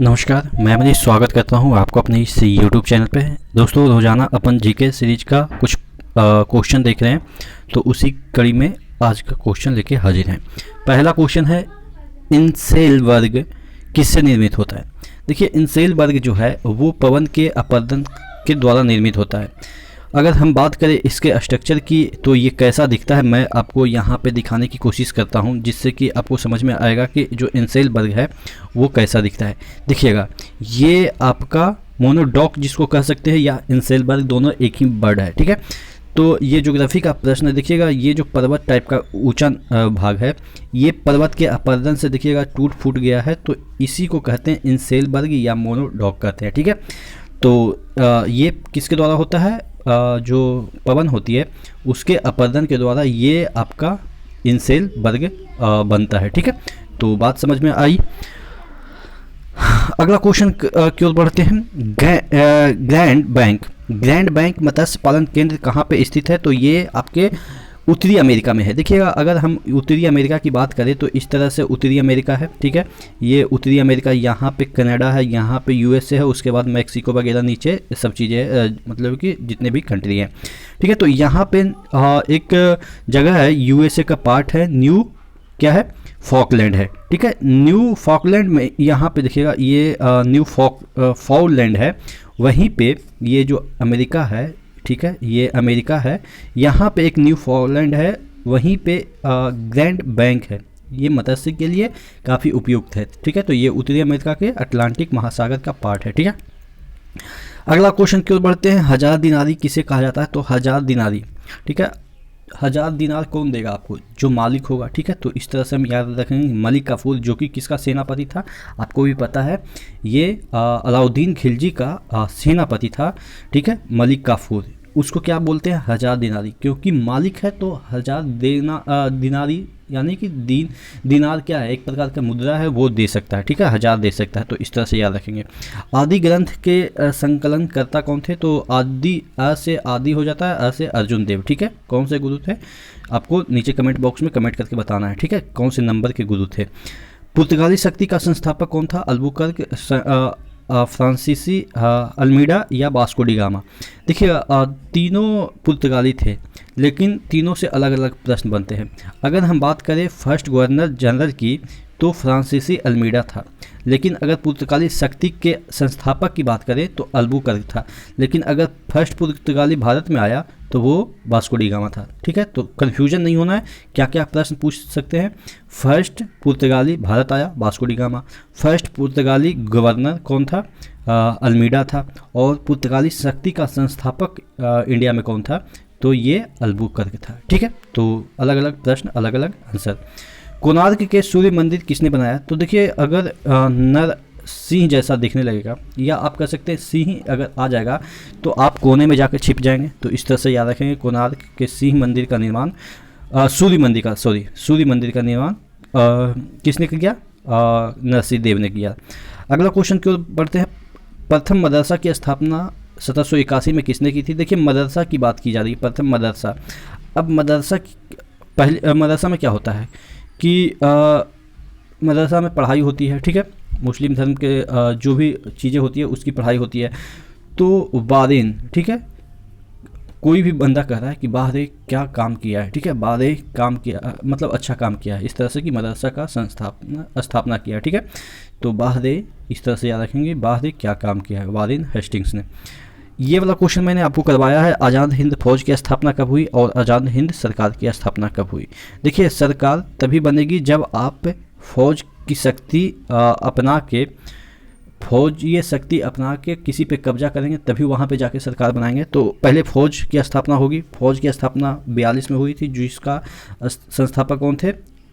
नमस्कार, मैं मनीष स्वागत करता हूं आपको अपने इस यूट्यूब चैनल पे। दोस्तों, रोज़ाना अपन जीके सीरीज का कुछ क्वेश्चन देख रहे हैं, तो उसी कड़ी में आज का क्वेश्चन लेके हाजिर हैं। पहला क्वेश्चन है, इंसेल वर्ग किससे निर्मित होता है। देखिए, इंसेल वर्ग जो है वो पवन के अपवर्तन के द्वारा निर्मित होता है। अगर हम बात करें इसके स्ट्रक्चर की, तो ये कैसा दिखता है मैं आपको यहाँ पे दिखाने की कोशिश करता हूँ, जिससे कि आपको समझ में आएगा कि जो इंसेल वर्ग है वो कैसा दिखता है। देखिएगा, ये आपका मोनोडॉक जिसको कह सकते हैं या इंसेल वर्ग, दोनों एक ही बर्ड है। ठीक है, तो ये ज्योग्राफी का प्रश्न है। देखिएगा, ये जो पर्वत टाइप का ऊंचा भाग है, ये पर्वत के अपवर्तन से देखिएगा टूट फूट गया है, तो इसी को कहते हैं इंसेल वर्ग या मोनोडॉक कहते हैं। ठीक है, तो ये किसके द्वारा होता है, जो पवन होती है उसके अपवर्तन के द्वारा ये आपका इंसेल वर्ग बनता है। ठीक है, तो बात समझ में आई। अगला क्वेश्चन की ओर बढ़ते हैं। ग्रैंड बैंक मत्स्य पालन केंद्र कहाँ पे स्थित है, तो ये आपके उत्तरी अमेरिका में है। देखिएगा, अगर हम उत्तरी अमेरिका की बात करें तो इस तरह से उत्तरी अमेरिका है। ठीक है, ये उत्तरी अमेरिका, यहाँ पे कनाडा है, यहाँ पे यूएसए है, उसके बाद मैक्सिको वगैरह नीचे सब चीज़ें, मतलब कि जितने भी कंट्री हैं। ठीक है, तो यहाँ पे एक जगह है, यूएसए का पार्ट है, न्यू क्या है, फॉकलैंड है। ठीक है, न्यू फॉकलैंड में यहाँ पे देखिएगा ये न्यू फाउलैंड है, वहीं पे ये जो अमेरिका है, ठीक है, ये अमेरिका है, यहाँ पे एक न्यू फॉलैंड है, वहीं पे ग्रैंड बैंक है। ये मत्स्य के लिए काफ़ी उपयुक्त है। ठीक है, तो ये उत्तरी अमेरिका के अटलांटिक महासागर का पार्ट है। ठीक है, अगला क्वेश्चन की ओर बढ़ते हैं। हजार दिनारी किसे कहा जाता है, तो हजार दिनारी, ठीक है, हजार दिनार कौन देगा आपको, जो मालिक होगा। ठीक है, तो इस तरह से हम याद रखेंगे। मलिक काफूर जो कि किसका सेनापति था, आपको भी पता है, ये अलाउद्दीन खिलजी का सेनापति था। ठीक है, मलिक काफूर, उसको क्या बोलते हैं, हजार दिनारी, क्योंकि मालिक है तो हजार दिनारी यानी कि दिनार क्या है, एक प्रकार का मुद्रा है, वो दे सकता है। ठीक है, हजार दे सकता है, तो इस तरह से याद रखेंगे। आदि ग्रंथ के संकलनकर्ता कौन थे, तो आदि, अ से आदि हो जाता है, अ से अर्जुन देव। ठीक है, कौन से गुरु थे, आपको नीचे कमेंट बॉक्स में कमेंट करके बताना है। ठीक है, कौन से नंबर के गुरु थे। पुर्तगाली शक्ति का संस्थापक कौन था, अल्बुकर्क, फ्रांसीसी अल्मीडा या वास्को डी गामा। देखिए, तीनों पुर्तगाली थे, लेकिन तीनों से अलग अलग प्रश्न बनते हैं। अगर हम बात करें फर्स्ट गवर्नर जनरल की, तो फ्रांसीसी अल्मीडा था, लेकिन अगर पुर्तगाली शक्ति के संस्थापक की बात करें तो अल्बुकर्क था, लेकिन अगर फर्स्ट पुर्तगाली भारत में आया तो वो वास्को डी गामा था। ठीक है, तो कन्फ्यूजन नहीं होना है। क्या क्या प्रश्न पूछ सकते हैं, फर्स्ट पुर्तगाली भारत आया, वास्को डी गामा। फर्स्ट पुर्तगाली गवर्नर कौन था, अल्मीडा था। और पुर्तगाली शक्ति का संस्थापक इंडिया में कौन था, तो ये अल्बुकर्क था। ठीक है, तो अलग अलग प्रश्न, अलग अलग आंसर। कोणार्क के सूर्य मंदिर किसने बनाया, तो देखिए, अगर नर सिंह जैसा दिखने लगेगा, या आप कह सकते हैं सिंह अगर आ जाएगा तो आप कोने में जाकर छिप जाएंगे, तो इस तरह से याद रखेंगे। कोणार्क के सिंह मंदिर का निर्माण, सूर्य मंदिर का निर्माण किसने किया, नरसिंह देव ने किया। अगला क्वेश्चन की ओर बढ़ते हैं। प्रथम मदरसा की स्थापना 1781 में किसने की थी। देखिए, मदरसा की बात की जा रही है, प्रथम मदरसा। अब मदरसा पहले मदरसा में क्या होता है कि मदरसा में पढ़ाई होती है। ठीक है, मुस्लिम धर्म के जो भी चीज़ें होती है उसकी पढ़ाई होती है। तो वारेन, ठीक है, कोई भी बंदा कह रहा है कि बाहरे क्या काम किया है। ठीक है, बाहरे काम किया मतलब अच्छा काम किया है, इस तरह से कि मदरसा का स्थापना किया है। ठीक है, तो बाहरे इस तरह से याद रखेंगे, बाहरे क्या काम किया है, वारेन हेस्टिंग्स ने। ये वाला क्वेश्चन मैंने आपको करवाया है, आज़ाद हिंद फौज की स्थापना कब हुई और आज़ाद हिंद सरकार की स्थापना कब हुई। देखिए, सरकार तभी बनेगी जब आप फौज की शक्ति अपना के, फौजी शक्ति अपना के किसी पे कब्जा करेंगे, तभी वहाँ पे जाके सरकार बनाएंगे। तो पहले फौज की स्थापना होगी। फौज की स्थापना 42 में हुई थी, जिसका संस्थापक कौन थे,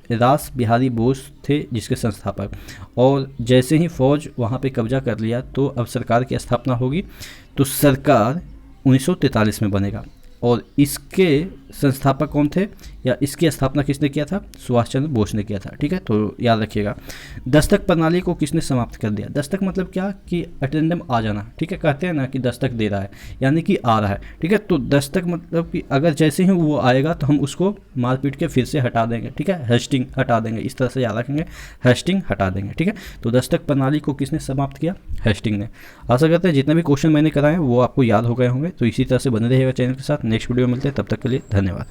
रास बिहारी बोस थे जिसके संस्थापक। और जैसे ही फौज वहाँ पे कब्जा कर लिया तो अब सरकार की स्थापना होगी। तो सरकार 1943 में बनेगा, और इसके संस्थापक कौन थे या इसकी स्थापना किसने किया था? सुभाष चंद्र बोस ने किया था। ठीक है, तो याद रखिएगा। दस्तक प्रणाली को किसने समाप्त कर दिया? दस्तक मतलब क्या कि अटेंडम आ जाना। ठीक है, कहते हैं ना कि दस्तक दे रहा है यानी कि आ रहा है। ठीक है, तो दस्तक मतलब कि अगर जैसे ही वो आएगा तो हम उसको मार पीट के फिर से हटा देंगे। ठीक है, हेस्टिंग हटा देंगे, इस तरह से याद रखेंगे, हेस्टिंग हटा देंगे। ठीक है, तो दस्तक प्रणाली को किसने समाप्त किया? हेस्टिंग ने। आशा करते हैं जितने भी क्वेश्चन मैंने कराए हैं वो आपको याद हो गए होंगे। तो इसी तरह से बने रहिएगा चैनल के साथ। नेक्स्ट वीडियो में मिलते हैं, तब तक के लिए धन्यवाद।